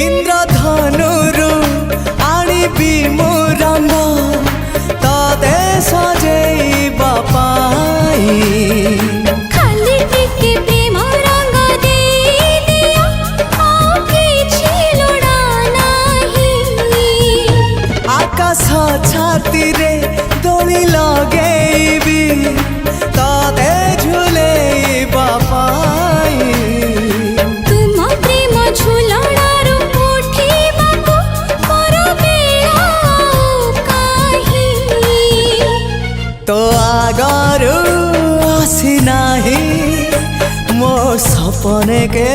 इंद्रधनुरु आनिबी मु रंग तते सजेइबा पाई खाली टिके प्रेम रंग दे दिया आ किछि लोड़ा नाही आकाश छाती रे दोली लगेइबी तते झुलेइबा पाई तुम प्रेम झुलणारू उठिबाकू मोर बेला काहि तो आगरू आसी नाही मो सपने के